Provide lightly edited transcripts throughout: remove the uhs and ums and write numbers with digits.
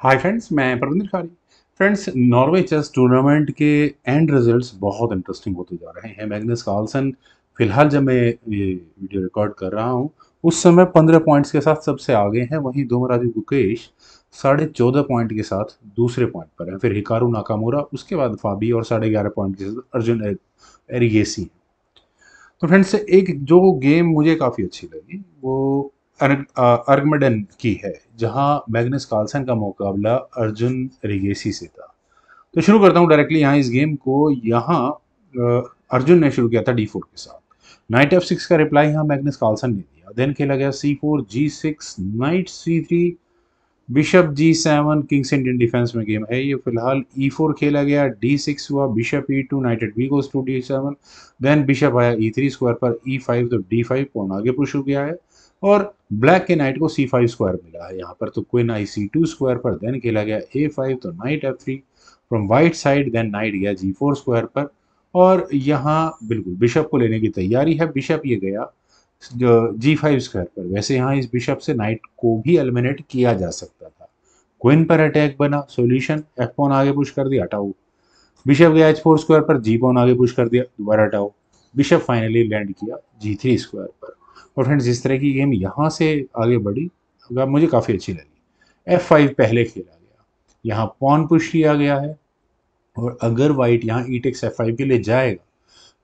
Hi friends, मैं प्रविंदर खारी। Friends, Norway chess tournament के and results बहुत इंटरेस्टिंग होते जा रहे हैं। मैग्नस कार्लसन फिलहाल जब मैं ये वीडियो रिकॉर्ड कर रहा हूँ उस समय 15 पॉइंट्स के साथ सबसे आगे हैं। वहीं धूमराजू गुकेश 14.5 पॉइंट के साथ दूसरे पॉइंट पर हैं। फिर हिकारू नाकामुरा, उसके बाद फाबी और 11.5 पॉइंट के साथ अर्जुन एरिगेसी। तो फ्रेंड्स, एक जो गेम मुझे काफ़ी अच्छी लगी वो अर्गमेडन की है, जहां मैग्नस कार्लसन का मुकाबला अर्जुन रिगेसी से था। तो शुरू करता हूं डायरेक्टली यहाँ इस गेम को। यहाँ अर्जुन ने शुरू किया था D4 के साथ। नाइट F6 का रिप्लाई यहाँ मैग्नस कार्लसन ने दिया। देन खेला गया C4, G6, knight C3, bishop G7। King's Indian Defence में गेम है ये। फिलहाल E4 खेला गया, D6 हुआ, bishop E2, knight at B goes to D7। Then bishop आया E3 स्क्वायर पर, E5, तो D5 पॉन आगे पुश हो गया है और ब्लैक के नाइट को C5 स्क्वायर मिला है यहाँ पर। तो क्वीन आई C2 स्क्वायर पर। देन खेला गया A5, तो knight F3 from white side. Then knight गया G4 स्क्वायर पर और यहाँ बिल्कुल बिशप को लेने की तैयारी है। बिशप ये गया G5 स्क्वायर पर। वैसे यहाँ इस बिशप से नाइट को भी एलिमिनेट किया जा सकता था। क्वीन पर अटैक बना, सॉल्यूशन एफ पॉन आगे पुश कर दिया, हटाओ। बिशप गया H4 स्क्वायर पर, जी पॉन आगे पुश कर दिया, दोबारा हटाओ। बिशप फाइनली लैंड किया G3 स्क्वायर पर। और फ्रेंड्स, जिस तरह की गेम यहाँ से आगे बढ़ी मुझे काफ़ी अच्छी लगी। F5 पहले खेला गया, यहाँ पॉन पुश किया गया है और अगर वाइट यहाँ ई टेक्स F5 के लिए जाएगा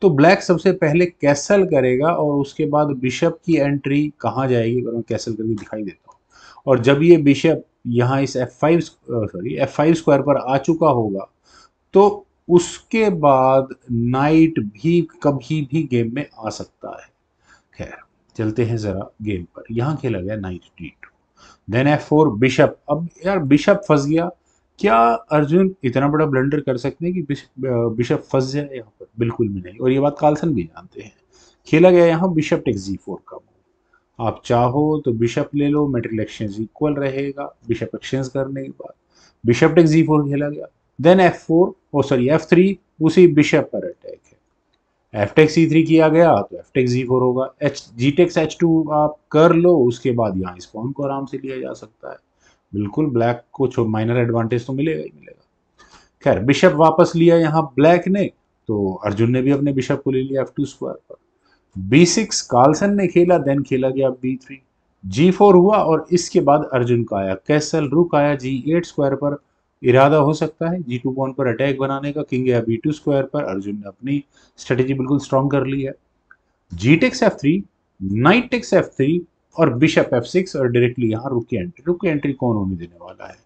तो ब्लैक सबसे पहले कैसल करेगा और उसके बाद बिशप की एंट्री कहाँ जाएगी अगर मैं कैसल करके दिखाई देता हूँ। और जब ये बिशप यहाँ इस F5 स्क्वायर पर आ चुका होगा तो उसके बाद नाइट भी कभी भी गेम में आ सकता है। खैर, चलते हैं जरा गेम पर। यहाँ खेला गया night D2, then F4, bishop. अब यार बिशप फंस गया। क्या अर्जुन इतना बड़ा ब्लंडर कर सकते हैं कि बिशप फंस जाए यहाँ पर? बिल्कुल भी नहीं, और ये बात कार्लसन भी जानते हैं। खेला गया यहाँ बिशप टेक्स G4 का मूव। आप चाहो तो बिशप ले लो, मेटेरियल एक्सचेंज इक्वल रहेगा। बिशप एक्सचेंज करने के बाद बिशप टेक्स G4 खेला गया। देन F4, ओ सॉरी F3, उसी बिशप पर अटैक है। एफ टेक्स C3 किया गया तो एफ टेक्स G4 होगा। जी टेक्स H2 आप कर लो, उसके बाद यहाँ इस पॉन को आराम से लिया जा सकता है। बिल्कुल ब्लैक को माइनर एडवांटेज तो मिलेगा ही मिलेगा। खैर, बिशप वापस लिया यहाँ ब्लैक ने, तो अर्जुन ने भी अपने बिशप को ले लिया F2 स्क्वायर पर। B6 कार्लसन ने खेला, देन खेला गया B3, G4 हुआ और इसके बाद अर्जुन का आया कैसल, रुक आया G8 स्क्वायर पर। इरादा हो सकता है G2 पॉन पर अटैक बनाने का। किंग गया B2 स्क्वायर पर। अर्जुन ने अपनी स्ट्रेटेजी बिल्कुल स्ट्रॉन्ग कर ली है। जी takes F3, knight takes F3 और बिशप F6 और डायरेक्टली यहाँ रुक की एंट्री। रुक की एंट्री कौन होने देने वाला है?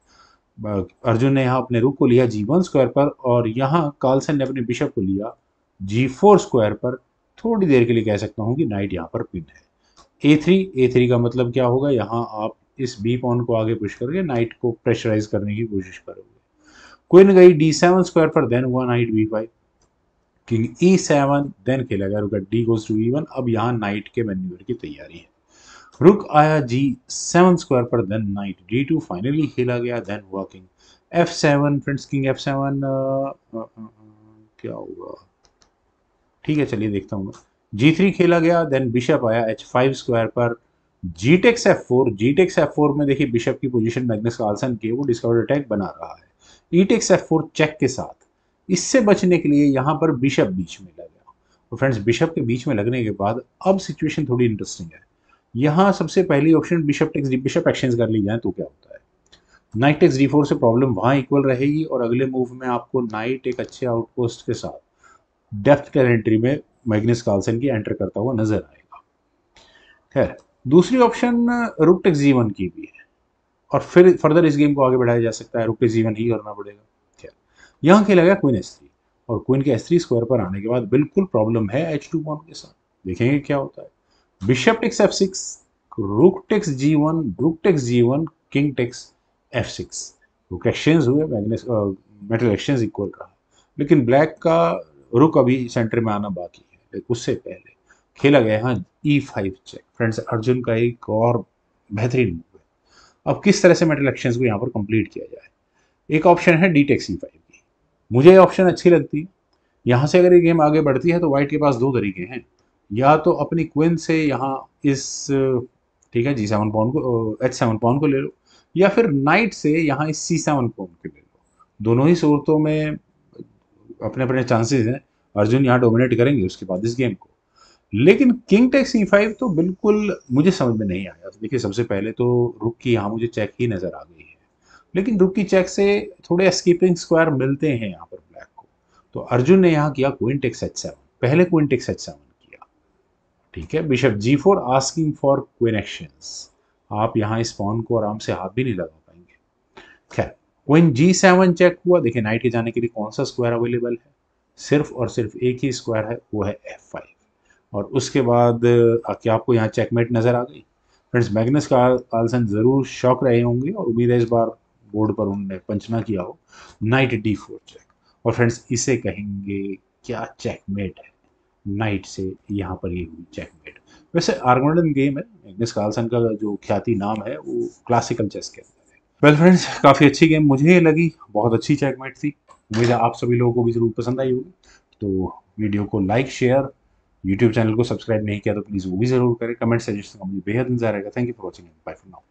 अर्जुन ने यहाँ अपने रुक को लिया G1 स्क्वायर पर और यहाँ कार्लसन ने अपने बिशप को लिया G4 स्क्वायर पर। थोड़ी देर के लिए कह सकता हूँ कि नाइट यहाँ पर पिन है। A3 का मतलब क्या होगा? यहाँ आप इस बी पॉन को आगे पुश करके नाइट को प्रेशराइज करने की कोशिश करोगे। क्वीन गई D7 स्क्वायर पर, देन हुआ night B5, king E7। Then खेला गया रुक D गोज टू E1। अब यहाँ नाइट के मैन्यूवर की तैयारी है। रुक आया G7 स्क्वायर पर, देन नाइट D2 फाइनली खेला गया। देन हुआ king F7। Friends, king F7 क्या हुआ? ठीक है, चलिए देखता हूँ मैं। G3 खेला गया, देन बिशप आया H5 स्क्वायर पर। जी टेक्स F4 में देखिए बिशप की पोजीशन मैग्नस कार्लसन की है, वो डिस्कवर्ड अटैक बना रहा है। ई टेक्स F4 चेक के साथ। इससे बचने के लिए यहाँ पर बिशप बीच में लग गया। तो फ्रेंड्स, बिशप के बीच में लगने के बाद अब सिचुएशन थोड़ी इंटरेस्टिंग है। यहाँ सबसे पहली ऑप्शन बिशप एक्सचेंज कर ली जाए तो क्या होता है? नाइट टेक्स D4 से प्रॉब्लम वहाँ इक्वल रहेगी और अगले मूव में आपको नाइट एक अच्छे आउटपोस्ट के साथ डेप्थ टेरिटरी में मैग्नस कार्लसन की एंटर करता हुआ नजर आएगा। खैर, दूसरी ऑप्शन रुक टेक्स G1 की भी है और फिर फर्दर इस गेम को आगे बढ़ाया जा सकता है। रुक टेक्स G1 ही करना पड़ेगा। खैर, यहाँ खेला गया क्वीन H3 और क्वीन के H3 स्क्वायर पर आने के बाद बिल्कुल प्रॉब्लम है H2 पॉन के साथ। देखेंगे क्या होता है। Bishop takes F6, rook takes G1, rook takes G1, king takes F6। रुक एक्सचेंज हुए, मैग्नस मेटल एक्सचेंज इक्वल रहा, लेकिन ब्लैक का रुक अभी सेंटर में आना बाकी है। लेकिन उससे पहले खेला गया यहाँ E5 चेक। फ्रेंड्स, अर्जुन का एक और बेहतरीन मूव है। अब किस तरह से मेटल एक्सचेंज को यहाँ पर कंप्लीट किया जाए? एक ऑप्शन है D टेक्स E5 की। मुझे ये ऑप्शन अच्छी लगती है। यहाँ से अगर ये गेम आगे बढ़ती है तो व्हाइट के पास दो तरीके हैं। या तो अपनी क्वीन से यहाँ इस ठीक है G7 पॉन को H7 पॉन को ले लो, या फिर नाइट से यहाँ इस C7 को उनके ले लो। दोनों ही सूरतों में अपने अपने चांसेस हैं, अर्जुन यहाँ डोमिनेट करेंगे उसके बाद इस गेम को। लेकिन किंग टेक C5 तो बिल्कुल मुझे समझ में नहीं आया। देखिए सबसे पहले तो रुक की यहाँ मुझे चेक ही नज़र आ गई है, लेकिन रुक की चेक से थोड़े एस्केपिंग स्क्वायर मिलते हैं यहाँ पर ब्लैक को। तो अर्जुन ने यहाँ किया क्वीन टेक H7, पहले क्वीन टेक H7 किया, ठीक है। Bishop G4 asking for queen actions, आप यहाँ इस पॉन को आराम से हाथ भी नहीं लगा पाएंगे। खैर क्वीन G7 चेक हुआ। देखिए नाइट के जाने के लिए कौन सा स्क्वायर अवेलेबल है, सिर्फ और सिर्फ एक ही स्क्वायर है, वो है F5। और उसके बाद क्या आपको यहाँ चेकमेट नजर आ गई? फ्रेंड्स मैग्नस कार्लसन जरूर शॉक रहे होंगे और उम्मीद है इस बार बोर्ड पर उन्होंने पंच ना किया हो। नाइट D4 चेक, और फ्रेंड्स इसे कहेंगे क्या चेकमेट है, नाइट से यहाँ पर ये हुई चेकमेट। वैसे आर्गुमेंटन गेम है, मैग्नस कार्लसन का जो ख्याति नाम है वो क्लासिकल चेस के अंदर है। वेल फ्रेंड्स काफ़ी अच्छी गेम मुझे लगी, बहुत अच्छी चेकमेट थी। उम्मीद है आप सभी लोगों को भी ज़रूर पसंद आई होगी। तो वीडियो को लाइक शेयर, यूट्यूब चैनल को सब्सक्राइब नहीं किया तो प्लीज़ वो भी ज़रूर करें। कमेंट सजेशन का मुझे बेहद इंतजार रहेगा। Thank you for watching, bye for now.